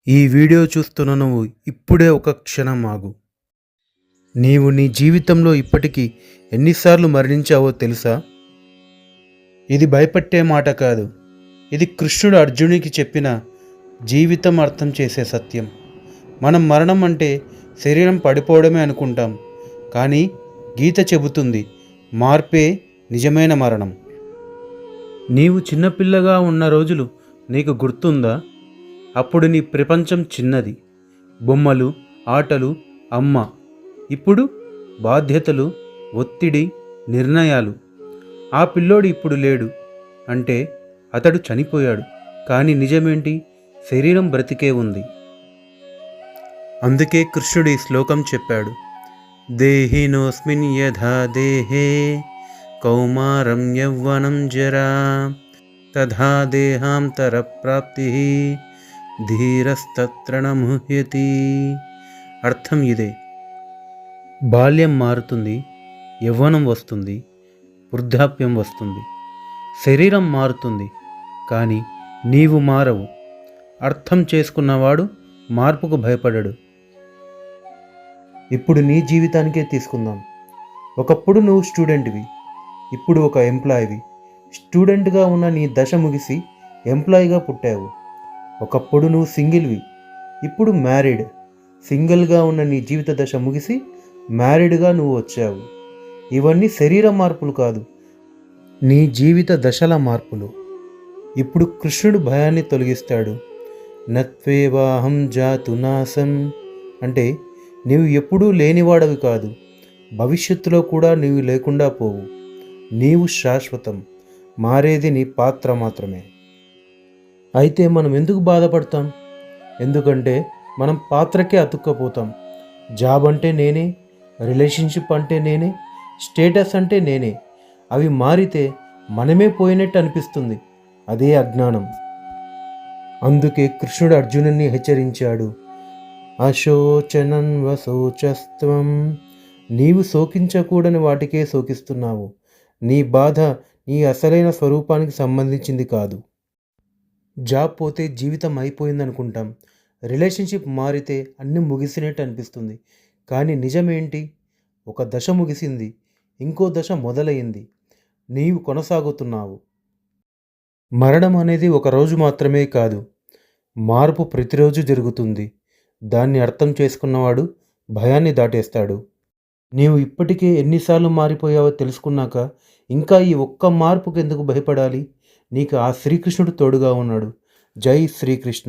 ఈ వీడియో చూస్తున్న నువ్వు ఇప్పుడే ఒక క్షణం ఆగు. నీవు నీ జీవితంలో ఇప్పటికీ ఎన్నిసార్లు మరణించావో తెలుసా? ఇది భయపెట్టే మాట కాదు. ఇది కృష్ణుడు అర్జునికి చెప్పిన జీవితం అర్థం చేసే సత్యం. మనం మరణం అంటే శరీరం పడిపోవడమే అనుకుంటాం, కానీ గీత చెబుతుంది మార్పే నిజమైన మరణం. నీవు చిన్నపిల్లగా ఉన్న రోజులు నీకు గుర్తుందా? అప్పుడు నీ ప్రపంచం చిన్నది, బొమ్మలు, ఆటలు, అమ్మ. ఇప్పుడు బాధ్యతలు, ఒత్తిడి, నిర్ణయాలు. ఆ పిల్లోడు ఇప్పుడు లేడు అంటే అతడు చనిపోయాడు, కానీ నిజమేంటి? శరీరం బ్రతికే ఉంది. అందుకే కృష్ణుడు ఈ శ్లోకం చెప్పాడు, దేహినోస్మిన్ యథా దేహే కౌమారం యవ్వనం జరా తథా దేహాంతర ప్రాప్తి ధీరస్తత్ర న ముహ్యతి. అర్థం ఇదే. బాల్యం మారుతుంది, యవ్వనం వస్తుంది, వృద్ధాప్యం వస్తుంది, శరీరం మారుతుంది, కానీ నీవు మారవు. అర్థం చేసుకున్నవాడు మార్పుకు భయపడడు. ఇప్పుడు నీ జీవితానికే తీసుకుందాం. ఒకప్పుడు నువ్వు స్టూడెంట్వి, ఇప్పుడు ఒక ఎంప్లాయీవి. స్టూడెంట్గా ఉన్న నీ దశ ముగిసి ఎంప్లాయీగా పుట్టావు. ఒకప్పుడు నువ్వు సింగిల్వి, ఇప్పుడు మ్యారీడ్. సింగిల్గా ఉన్న నీ జీవిత దశ ముగిసి మ్యారీడ్గా నువ్వు వచ్చావు. ఇవన్నీ శరీర మార్పులు కాదు, నీ జీవిత దశల మార్పులు. ఇప్పుడు కృష్ణుడు భయాన్ని తొలగిస్తాడు. నత్వేవాహం జాతు నాశం అంటే నీవు ఎప్పుడూ లేనివాడవి కాదు, భవిష్యత్తులో కూడా నీవు లేకుండా పోవు. నీవు శాశ్వతం, మారేది నీ పాత్ర మాత్రమే. అయితే మనం ఎందుకు బాధపడతాం? ఎందుకంటే మనం పాత్రకే అతుక్కపోతాం. జాబ్ అంటే నేనే, రిలేషన్షిప్ అంటే నేనే, స్టేటస్ అంటే నేనే. అవి మారితే మనమే పోయినట్టు అనిపిస్తుంది. అదే అజ్ఞానం. అందుకే కృష్ణుడు అర్జునుడిని హెచ్చరించాడు, అశోచనన్వశోచస్త్వం. నీవు శోకించకూడని వాటికే శోకిస్తున్నావు. నీ బాధ నీ అసలైన స్వరూపానికి సంబంధించింది కాదు. జాబ్ పోతే జీవితం అయిపోయిందనుకుంటాం, రిలేషన్షిప్ మారితే అన్నీ ముగిసినట్టు అనిపిస్తుంది. కానీ నిజమేంటి? ఒక దశ ముగిసింది, ఇంకో దశ మొదలైంది, నీవు కొనసాగుతున్నావు. మరణం అనేది ఒక రోజు మాత్రమే కాదు, మార్పు ప్రతిరోజు జరుగుతుంది. దాన్ని అర్థం చేసుకున్నవాడు భయాన్ని దాటేస్తాడు. నీవు ఇప్పటికే ఎన్నిసార్లు మారిపోయావో తెలుసుకున్నాక ఇంకా ఈ ఒక్క మార్పుకు ఎందుకు భయపడాలి? నీకు ఆ శ్రీకృష్ణుడు తోడుగా ఉన్నాడు. జై శ్రీకృష్ణ.